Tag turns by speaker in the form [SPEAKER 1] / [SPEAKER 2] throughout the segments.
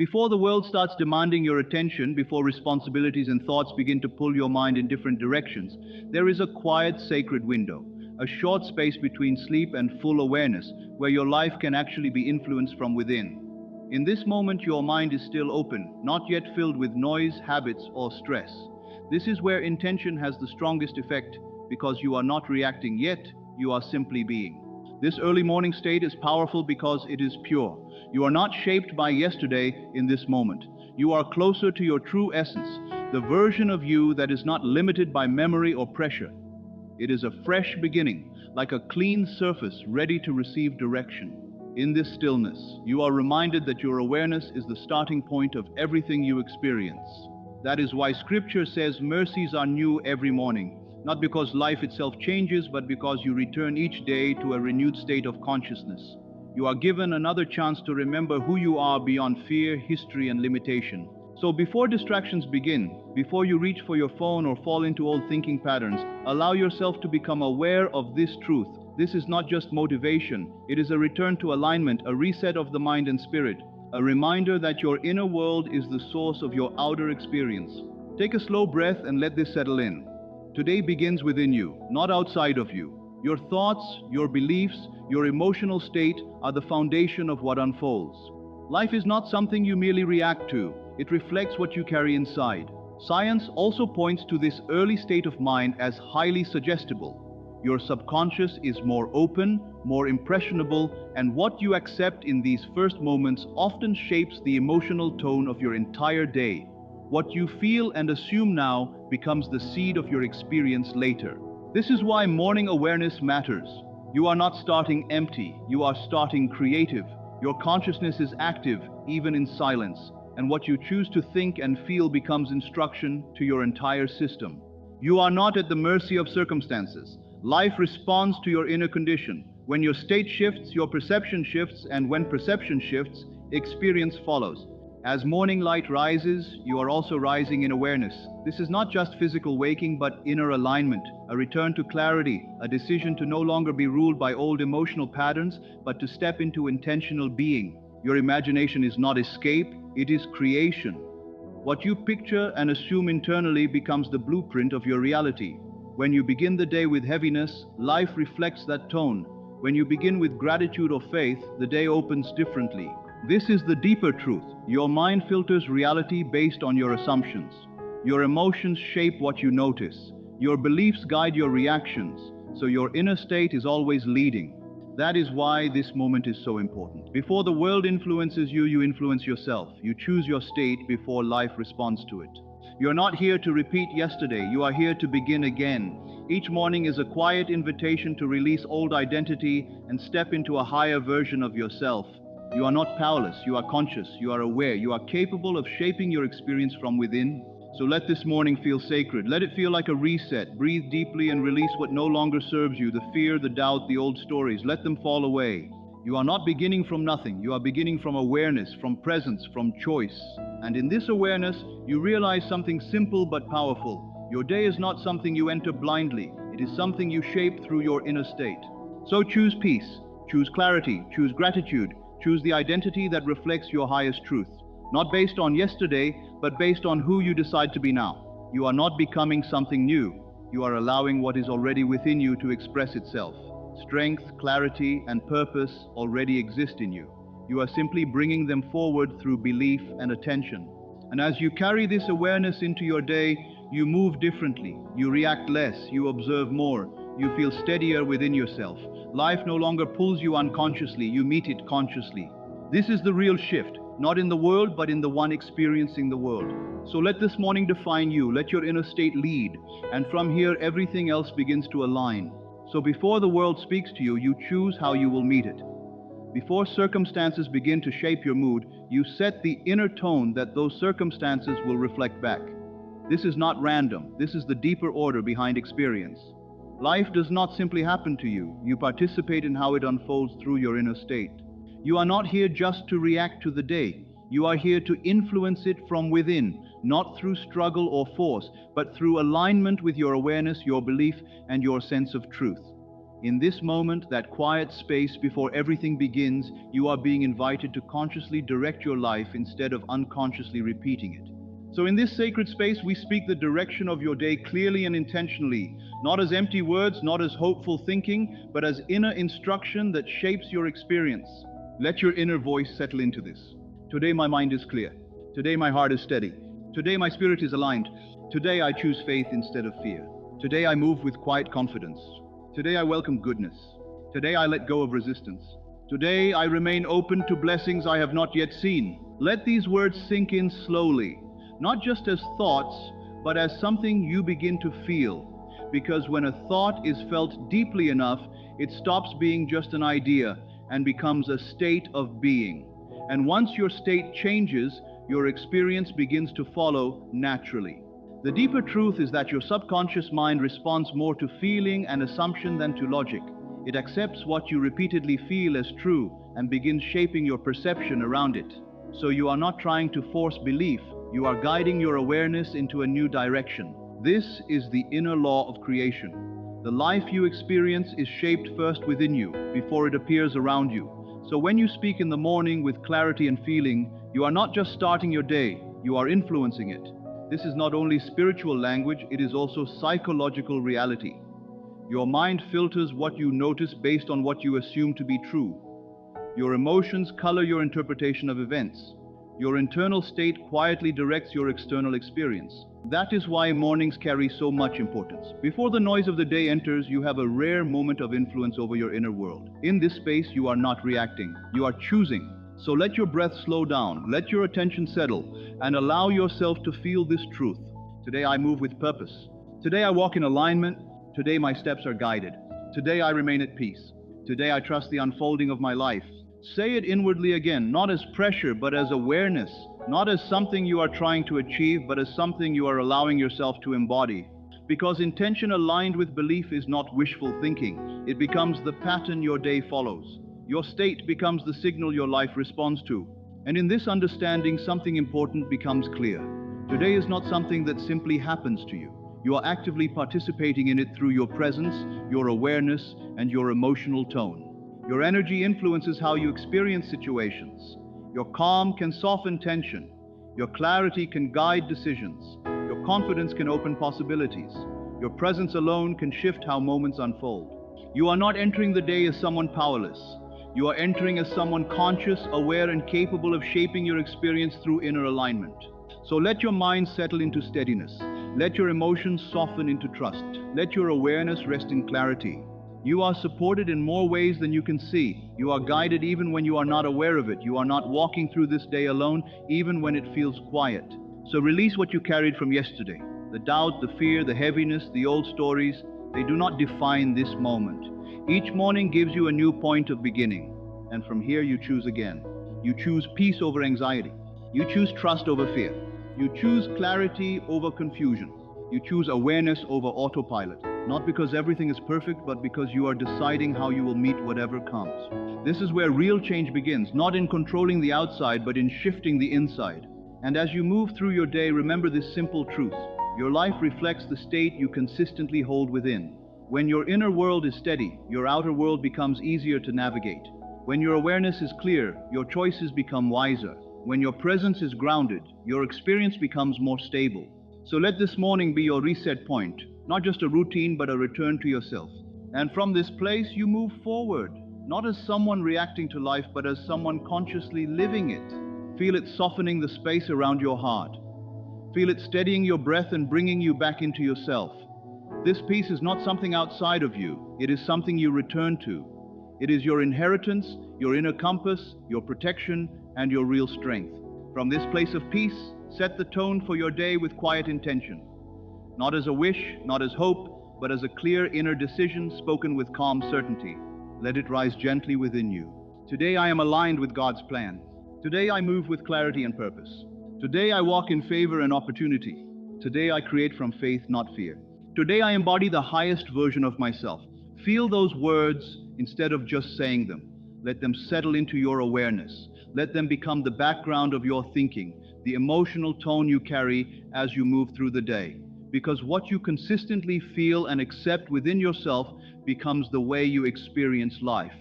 [SPEAKER 1] Before the world starts demanding your attention, before responsibilities and thoughts begin to pull your mind in different directions, there is a quiet, sacred window, a short space between sleep and full awareness, where your life can actually be influenced from within. In this moment, your mind is still open, not yet filled with noise, habits, or stress. This is where intention has the strongest effect, because you are not reacting yet, you are simply being. This early morning state is powerful because it is pure. You are not shaped by yesterday in this moment. You are closer to your true essence, the version of you that is not limited by memory or pressure. It is a fresh beginning, like a clean surface ready to receive direction. In this stillness, you are reminded that your awareness is the starting point of everything you experience. That is why Scripture says mercies are new every morning. Not because life itself changes, but because you return each day to a renewed state of consciousness. You are given another chance to remember who you are beyond fear, history, and limitation. So before distractions begin, before you reach for your phone or fall into old thinking patterns, allow yourself to become aware of this truth. This is not just motivation, it is a return to alignment, a reset of the mind and spirit, a reminder that your inner world is the source of your outer experience. Take a slow breath and let this settle in. Today begins within you, not outside of you. Your thoughts, your beliefs, your emotional state are the foundation of what unfolds. Life is not something you merely react to, it reflects what you carry inside. Science also points to this early state of mind as highly suggestible. Your subconscious is more open, more impressionable, and what you accept in these first moments often shapes the emotional tone of your entire day. What you feel and assume now becomes the seed of your experience later. This is why morning awareness matters. You are not starting empty, you are starting creative. Your consciousness is active, even in silence, and what you choose to think and feel becomes instruction to your entire system. You are not at the mercy of circumstances. Life responds to your inner condition. When your state shifts, your perception shifts, and when perception shifts, experience follows. As morning light rises, you are also rising in awareness. This is not just physical waking, but inner alignment, a return to clarity, a decision to no longer be ruled by old emotional patterns, but to step into intentional being. Your imagination is not escape, it is creation. What you picture and assume internally becomes the blueprint of your reality. When you begin the day with heaviness, life reflects that tone. When you begin with gratitude or faith, the day opens differently. This is the deeper truth. Your mind filters reality based on your assumptions. Your emotions shape what you notice. Your beliefs guide your reactions, so your inner state is always leading. That is why this moment is so important. Before the world influences you, you influence yourself. You choose your state before life responds to it. You're not here to repeat yesterday, you are here to begin again. Each morning is a quiet invitation to release old identity and step into a higher version of yourself. You are not powerless, you are conscious, you are aware, you are capable of shaping your experience from within. So let this morning feel sacred. Let it feel like a reset. Breathe deeply and release what no longer serves you, the fear, the doubt, the old stories. Let them fall away. You are not beginning from nothing. You are beginning from awareness, from presence, from choice. And in this awareness, you realize something simple but powerful. Your day is not something you enter blindly. It is something you shape through your inner state. So choose peace, choose clarity, choose gratitude. Choose the identity that reflects your highest truth, not based on yesterday, but based on who you decide to be now. You are not becoming something new. You are allowing what is already within you to express itself. Strength, clarity, and purpose already exist in you. You are simply bringing them forward through belief and attention. And as you carry this awareness into your day, you move differently. You react less. You observe more. You feel steadier within yourself. Life no longer pulls you unconsciously, you meet it consciously. This is the real shift, not in the world, but in the one experiencing the world. So let this morning define you, let your inner state lead, and from here everything else begins to align. So before the world speaks to you, you choose how you will meet it. Before circumstances begin to shape your mood, you set the inner tone that those circumstances will reflect back. This is not random, this is the deeper order behind experience. Life does not simply happen to you. You participate in how it unfolds through your inner state. You are not here just to react to the day. You are here to influence it from within, not through struggle or force, but through alignment with your awareness, your belief, and your sense of truth. In this moment, that quiet space before everything begins, you are being invited to consciously direct your life instead of unconsciously repeating it. So in this sacred space, we speak the direction of your day clearly and intentionally, not as empty words, not as hopeful thinking, but as inner instruction that shapes your experience. Let your inner voice settle into this. Today my mind is clear. Today my heart is steady. Today my spirit is aligned. Today I choose faith instead of fear. Today I move with quiet confidence. Today I welcome goodness. Today I let go of resistance. Today I remain open to blessings I have not yet seen. Let these words sink in slowly, not just as thoughts, but as something you begin to feel. Because when a thought is felt deeply enough, it stops being just an idea and becomes a state of being. And once your state changes, your experience begins to follow naturally. The deeper truth is that your subconscious mind responds more to feeling and assumption than to logic. It accepts what you repeatedly feel as true and begins shaping your perception around it. So you are not trying to force belief, you are guiding your awareness into a new direction. This is the inner law of creation. The life you experience is shaped first within you, before it appears around you. So when you speak in the morning with clarity and feeling, you are not just starting your day, you are influencing it. This is not only spiritual language, it is also psychological reality. Your mind filters what you notice based on what you assume to be true. Your emotions color your interpretation of events. Your internal state quietly directs your external experience. That is why mornings carry so much importance. Before the noise of the day enters, you have a rare moment of influence over your inner world. In this space, you are not reacting, you are choosing. So let your breath slow down, let your attention settle, and allow yourself to feel this truth. Today I move with purpose. Today I walk in alignment. Today my steps are guided. Today I remain at peace. Today I trust the unfolding of my life. Say it inwardly again, not as pressure, but as awareness. Not as something you are trying to achieve, but as something you are allowing yourself to embody. Because intention aligned with belief is not wishful thinking. It becomes the pattern your day follows. Your state becomes the signal your life responds to. And in this understanding, something important becomes clear. Today is not something that simply happens to you. You are actively participating in it through your presence, your awareness, and your emotional tone. Your energy influences how you experience situations. Your calm can soften tension. Your clarity can guide decisions. Your confidence can open possibilities. Your presence alone can shift how moments unfold. You are not entering the day as someone powerless. You are entering as someone conscious, aware, and capable of shaping your experience through inner alignment. So let your mind settle into steadiness. Let your emotions soften into trust. Let your awareness rest in clarity. You are supported in more ways than you can see. You are guided even when you are not aware of it. You are not walking through this day alone, even when it feels quiet. So release what you carried from yesterday. The doubt, the fear, the heaviness, the old stories, they do not define this moment. Each morning gives you a new point of beginning. And from here you choose again. You choose peace over anxiety. You choose trust over fear. You choose clarity over confusion. You choose awareness over autopilot. Not because everything is perfect, but because you are deciding how you will meet whatever comes. This is where real change begins, not in controlling the outside, but in shifting the inside. And as you move through your day, remember this simple truth. Your life reflects the state you consistently hold within. When your inner world is steady, your outer world becomes easier to navigate. When your awareness is clear, your choices become wiser. When your presence is grounded, your experience becomes more stable. So let this morning be your reset point, not just a routine, but a return to yourself. And from this place, you move forward, not as someone reacting to life, but as someone consciously living it. Feel it softening the space around your heart. Feel it steadying your breath and bringing you back into yourself. This peace is not something outside of you. It is something you return to. It is your inheritance, your inner compass, your protection, and your real strength. From this place of peace, set the tone for your day with quiet intention. Not as a wish, not as hope, but as a clear inner decision spoken with calm certainty. Let it rise gently within you. Today I am aligned with God's plan. Today I move with clarity and purpose. Today I walk in favor and opportunity. Today I create from faith, not fear. Today I embody the highest version of myself. Feel those words instead of just saying them. Let them settle into your awareness. Let them become the background of your thinking, the emotional tone you carry as you move through the day. because what you consistently feel and accept within yourself becomes the way you experience life.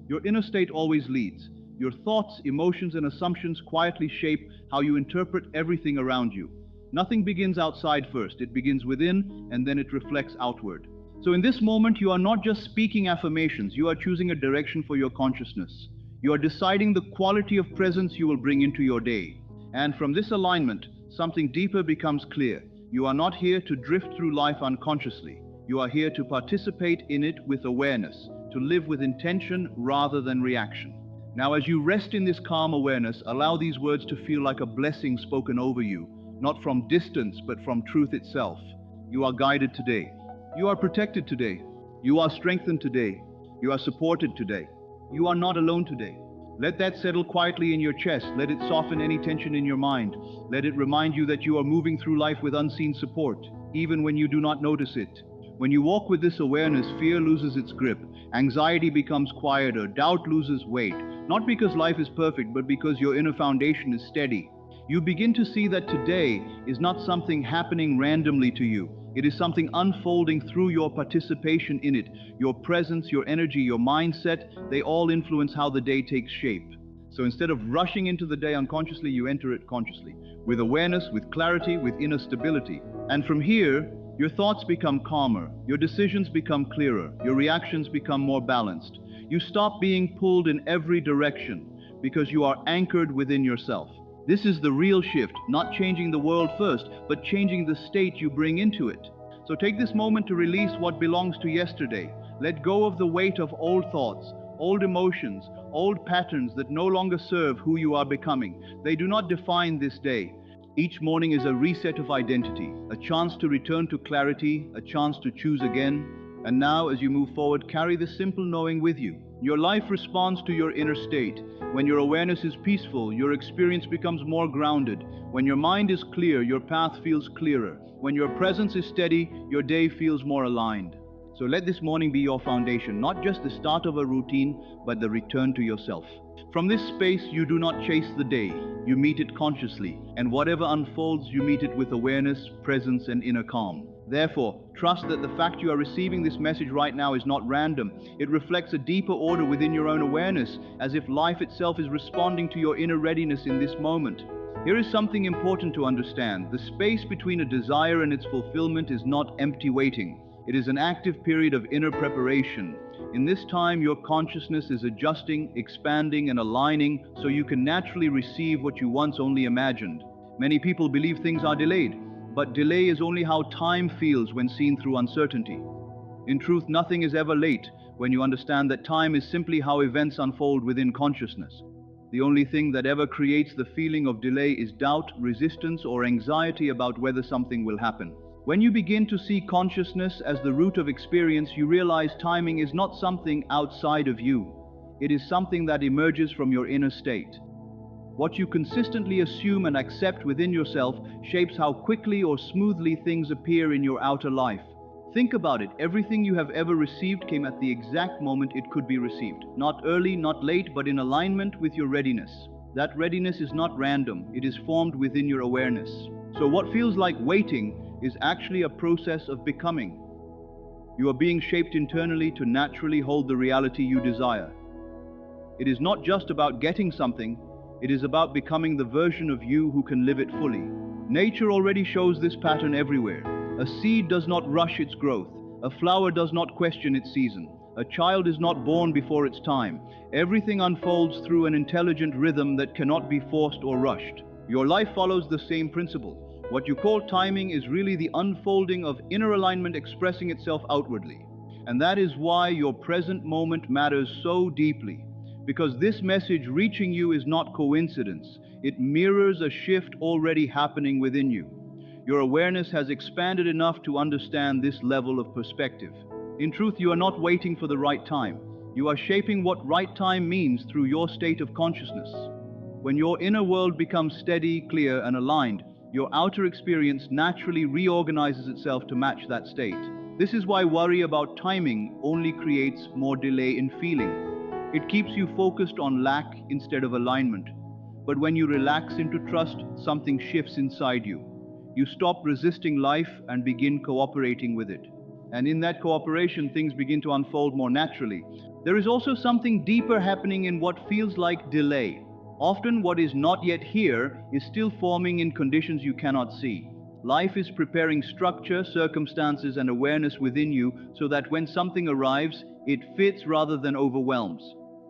[SPEAKER 1] Your inner state always leads. Your thoughts, emotions, and assumptions quietly shape how you interpret everything around you. Nothing begins outside first, it begins within, and then it reflects outward. So in this moment, you are not just speaking affirmations, you are choosing a direction for your consciousness. You are deciding the quality of presence you will bring into your day. And from this alignment, something deeper becomes clear. You are not here to drift through life unconsciously. You are here to participate in it with awareness, to live with intention rather than reaction. Now, as you rest in this calm awareness, allow these words to feel like a blessing spoken over you, not from distance, but from truth itself. You are guided today. You are protected today. You are strengthened today. You are supported today. You are not alone today. Let that settle quietly in your chest. Let it soften any tension in your mind. Let it remind you that you are moving through life with unseen support, even when you do not notice it. When you walk with this awareness, fear loses its grip, anxiety becomes quieter, doubt loses weight, not because life is perfect, but because your inner foundation is steady. You begin to see that today is not something happening randomly to you. It is something unfolding through your participation in it. Your presence, your energy, your mindset, they all influence how the day takes shape. So instead of rushing into the day unconsciously, you enter it consciously, with awareness, with clarity, with inner stability. And from here, your thoughts become calmer, your decisions become clearer, your reactions become more balanced. You stop being pulled in every direction because you are anchored within yourself. This is the real shift, not changing the world first, but changing the state you bring into it. So take this moment to release what belongs to yesterday. Let go of the weight of old thoughts, old emotions, old patterns that no longer serve who you are becoming. They do not define this day. Each morning is a reset of identity, a chance to return to clarity, a chance to choose again. And now, as you move forward, carry this simple knowing with you. Your life responds to your inner state. When your awareness is peaceful, your experience becomes more grounded. When your mind is clear, your path feels clearer. When your presence is steady, your day feels more aligned. So let this morning be your foundation, not just the start of a routine, but the return to yourself. From this space, you do not chase the day. You meet it consciously, and whatever unfolds, you meet it with awareness, presence, and inner calm. Therefore, trust that the fact you are receiving this message right now is not random. It reflects a deeper order within your own awareness, as if life itself is responding to your inner readiness in this moment. Here is something important to understand. The space between a desire and its fulfillment is not empty waiting. It is an active period of inner preparation. In this time, your consciousness is adjusting, expanding, and aligning so you can naturally receive what you once only imagined. Many people believe things are delayed, but delay is only how time feels when seen through uncertainty. In truth, nothing is ever late when you understand that time is simply how events unfold within consciousness. The only thing that ever creates the feeling of delay is doubt, resistance, or anxiety about whether something will happen. When you begin to see consciousness as the root of experience, you realize timing is not something outside of you. It is something that emerges from your inner state. What you consistently assume and accept within yourself shapes how quickly or smoothly things appear in your outer life. Think about it. Everything you have ever received came at the exact moment it could be received. Not early, not late, but in alignment with your readiness. That readiness is not random. It is formed within your awareness. So what feels like waiting is actually a process of becoming. You are being shaped internally to naturally hold the reality you desire. It is not just about getting something, it is about becoming the version of you who can live it fully. Nature already shows this pattern everywhere. A seed does not rush its growth. A flower does not question its season. A child is not born before its time. Everything unfolds through an intelligent rhythm that cannot be forced or rushed. Your life follows the same principle. What you call timing is really the unfolding of inner alignment expressing itself outwardly. And that is why your present moment matters so deeply. Because this message reaching you is not coincidence. It mirrors a shift already happening within you. Your awareness has expanded enough to understand this level of perspective. In truth, you are not waiting for the right time. You are shaping what right time means through your state of consciousness. When your inner world becomes steady, clear, and aligned, your outer experience naturally reorganizes itself to match that state. This is why worry about timing only creates more delay in feeling. It keeps you focused on lack instead of alignment. But when you relax into trust, something shifts inside you. You stop resisting life and begin cooperating with it. And in that cooperation, things begin to unfold more naturally. There is also something deeper happening in what feels like delay. Often, what is not yet here is still forming in conditions you cannot see. Life is preparing structure, circumstances, and awareness within you so that when something arrives, it fits rather than overwhelms.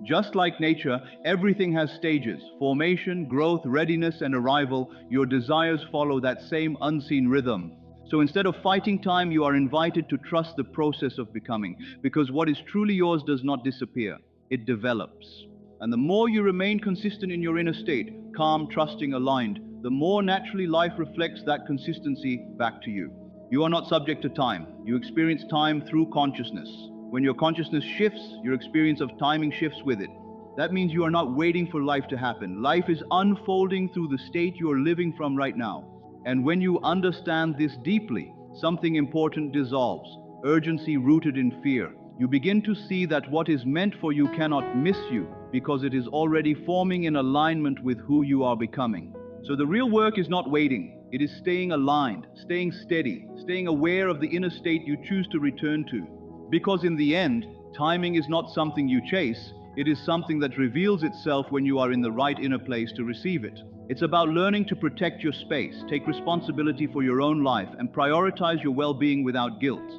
[SPEAKER 1] Just like nature, everything has stages: formation, growth, readiness, and arrival. Your desires follow that same unseen rhythm. So instead of fighting time, you are invited to trust the process of becoming, because what is truly yours does not disappear, it develops. And the more you remain consistent in your inner state, calm, trusting, aligned, the more naturally life reflects that consistency back to you. You are not subject to time. You experience time through consciousness. When your consciousness shifts, your experience of timing shifts with it. That means you are not waiting for life to happen. Life is unfolding through the state you are living from right now. And when you understand this deeply, something important dissolves, urgency rooted in fear. You begin to see that what is meant for you cannot miss you because it is already forming in alignment with who you are becoming. So the real work is not waiting. It is staying aligned, staying steady, staying aware of the inner state you choose to return to. Because in the end, timing is not something you chase, it is something that reveals itself when you are in the right inner place to receive it. It's about learning to protect your space, take responsibility for your own life, and prioritize your well-being without guilt.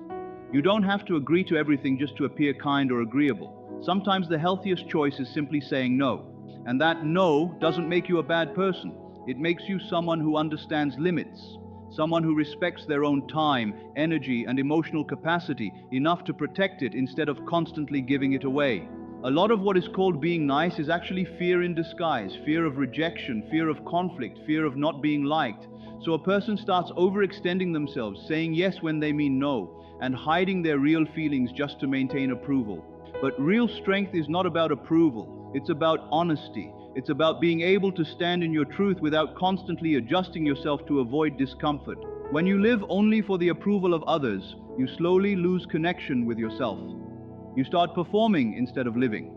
[SPEAKER 1] You don't have to agree to everything just to appear kind or agreeable. Sometimes the healthiest choice is simply saying no. And that no doesn't make you a bad person. It makes you someone who understands limits, someone who respects their own time, energy, and emotional capacity enough to protect it instead of constantly giving it away. A lot of what is called being nice is actually fear in disguise, fear of rejection, fear of conflict, fear of not being liked. So a person starts overextending themselves, saying yes when they mean no, and hiding their real feelings just to maintain approval. But real strength is not about approval, it's about honesty. It's about being able to stand in your truth without constantly adjusting yourself to avoid discomfort. When you live only for the approval of others, you slowly lose connection with yourself. You start performing instead of living.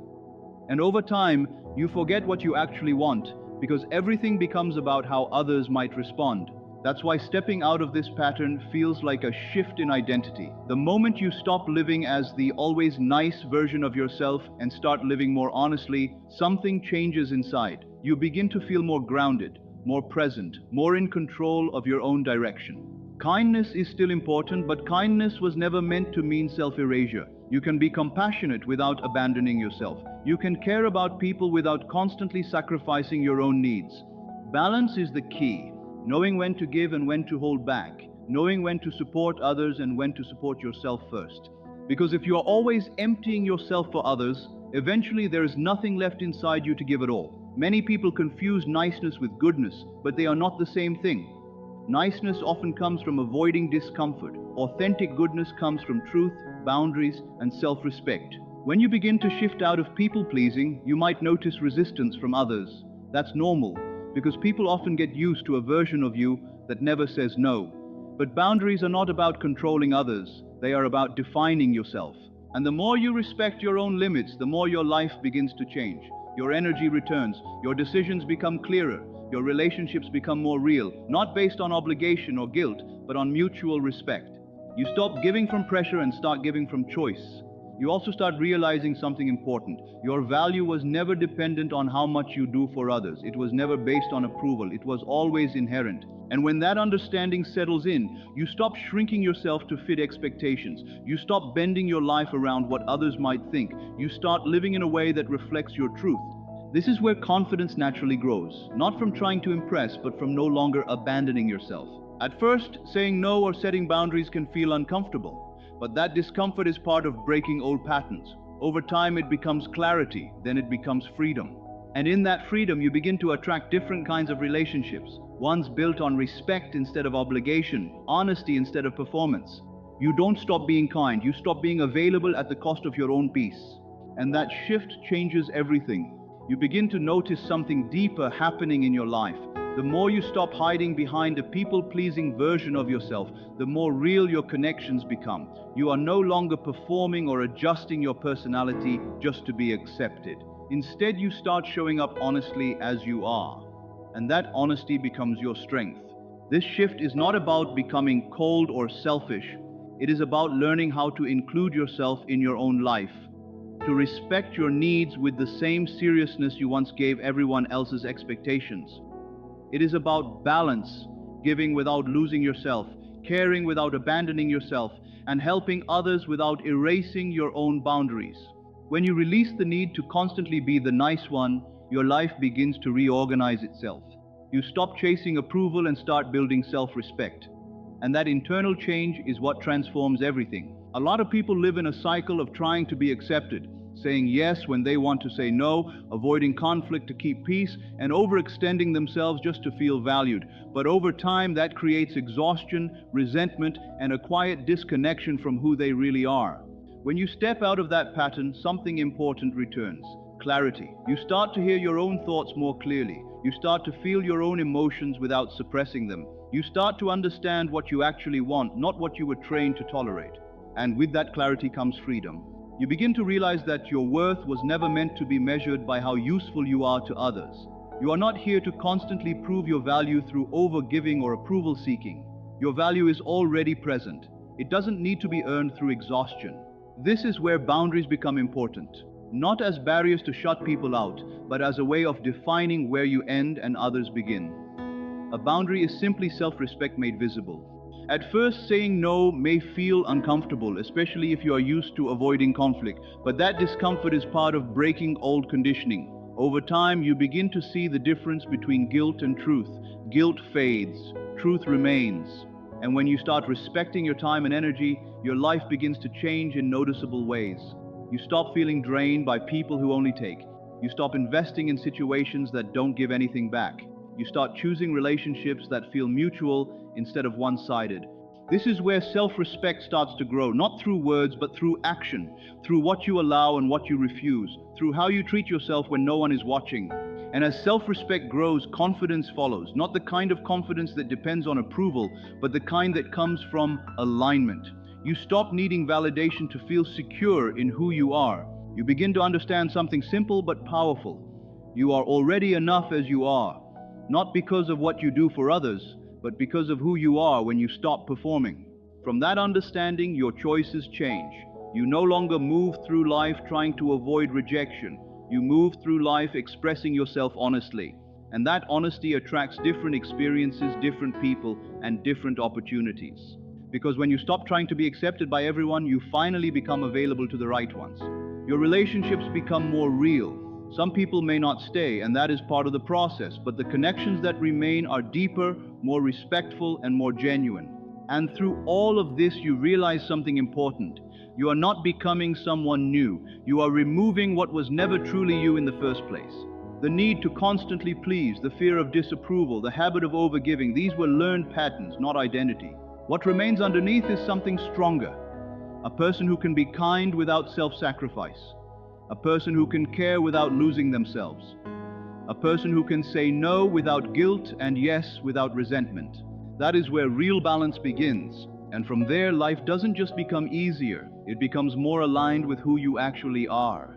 [SPEAKER 1] And over time, you forget what you actually want, because everything becomes about how others might respond. That's why stepping out of this pattern feels like a shift in identity. The moment you stop living as the always nice version of yourself and start living more honestly, something changes inside. You begin to feel more grounded, more present, more in control of your own direction. Kindness is still important, but kindness was never meant to mean self-erasure. You can be compassionate without abandoning yourself. You can care about people without constantly sacrificing your own needs. Balance is the key. Knowing when to give and when to hold back. Knowing when to support others and when to support yourself first. Because if you are always emptying yourself for others, eventually there is nothing left inside you to give at all. Many people confuse niceness with goodness, but they are not the same thing. Niceness often comes from avoiding discomfort. Authentic goodness comes from truth, boundaries, and self-respect. When you begin to shift out of people-pleasing, you might notice resistance from others. That's normal, because people often get used to a version of you that never says no. But boundaries are not about controlling others, they are about defining yourself. And the more you respect your own limits, the more your life begins to change. Your energy returns, your decisions become clearer, your relationships become more real, not based on obligation or guilt, but on mutual respect. You stop giving from pressure and start giving from choice. You also start realizing something important. Your value was never dependent on how much you do for others. It was never based on approval. It was always inherent. And when that understanding settles in, you stop shrinking yourself to fit expectations. You stop bending your life around what others might think. You start living in a way that reflects your truth. This is where confidence naturally grows, not from trying to impress, but from no longer abandoning yourself. At first, saying no or setting boundaries can feel uncomfortable. But that discomfort is part of breaking old patterns. Over time, it becomes clarity, then it becomes freedom. And in that freedom, you begin to attract different kinds of relationships. Ones built on respect instead of obligation, honesty instead of performance. You don't stop being kind, you stop being available at the cost of your own peace. And that shift changes everything. You begin to notice something deeper happening in your life. The more you stop hiding behind a people-pleasing version of yourself, the more real your connections become. You are no longer performing or adjusting your personality just to be accepted. Instead, you start showing up honestly as you are. And that honesty becomes your strength. This shift is not about becoming cold or selfish. It is about learning how to include yourself in your own life, to respect your needs with the same seriousness you once gave everyone else's expectations. It is about balance, giving without losing yourself, caring without abandoning yourself, and helping others without erasing your own boundaries. When you release the need to constantly be the nice one, your life begins to reorganize itself. You stop chasing approval and start building self-respect. And that internal change is what transforms everything. A lot of people live in a cycle of trying to be accepted, saying yes when they want to say no, avoiding conflict to keep peace, and overextending themselves just to feel valued. But over time, that creates exhaustion, resentment, and a quiet disconnection from who they really are. When you step out of that pattern, something important returns: clarity. You start to hear your own thoughts more clearly. You start to feel your own emotions without suppressing them. You start to understand what you actually want, not what you were trained to tolerate. And with that clarity comes freedom. You begin to realize that your worth was never meant to be measured by how useful you are to others. You are not here to constantly prove your value through over-giving or approval-seeking. Your value is already present. It doesn't need to be earned through exhaustion. This is where boundaries become important, not as barriers to shut people out, but as a way of defining where you end and others begin. A boundary is simply self-respect made visible. At first, saying no may feel uncomfortable, especially if you are used to avoiding conflict, but that discomfort is part of breaking old conditioning. Over time, you begin to see the difference between guilt and truth. Guilt fades, truth remains. And when you start respecting your time and energy, your life begins to change in noticeable ways. You stop feeling drained by people who only take. You stop investing in situations that don't give anything back. You start choosing relationships that feel mutual instead of one-sided. This is where self-respect starts to grow, not through words, but through action, through what you allow and what you refuse, through how you treat yourself when no one is watching. And as self-respect grows, confidence follows, not the kind of confidence that depends on approval, but the kind that comes from alignment. You stop needing validation to feel secure in who you are. You begin to understand something simple but powerful. You are already enough as you are, not because of what you do for others, but because of who you are when you stop performing. From that understanding, your choices change. You no longer move through life trying to avoid rejection. You move through life expressing yourself honestly. And that honesty attracts different experiences, different people, and different opportunities. Because when you stop trying to be accepted by everyone, you finally become available to the right ones. Your relationships become more real. Some people may not stay, and that is part of the process, but the connections that remain are deeper, more respectful, and more genuine. And through all of this, you realize something important. You are not becoming someone new. You are removing what was never truly you in the first place. The need to constantly please, the fear of disapproval, the habit of overgiving, these were learned patterns, not identity. What remains underneath is something stronger. A person who can be kind without self-sacrifice. A person who can care without losing themselves. A person who can say no without guilt and yes without resentment. That is where real balance begins. And from there, life doesn't just become easier, it becomes more aligned with who you actually are.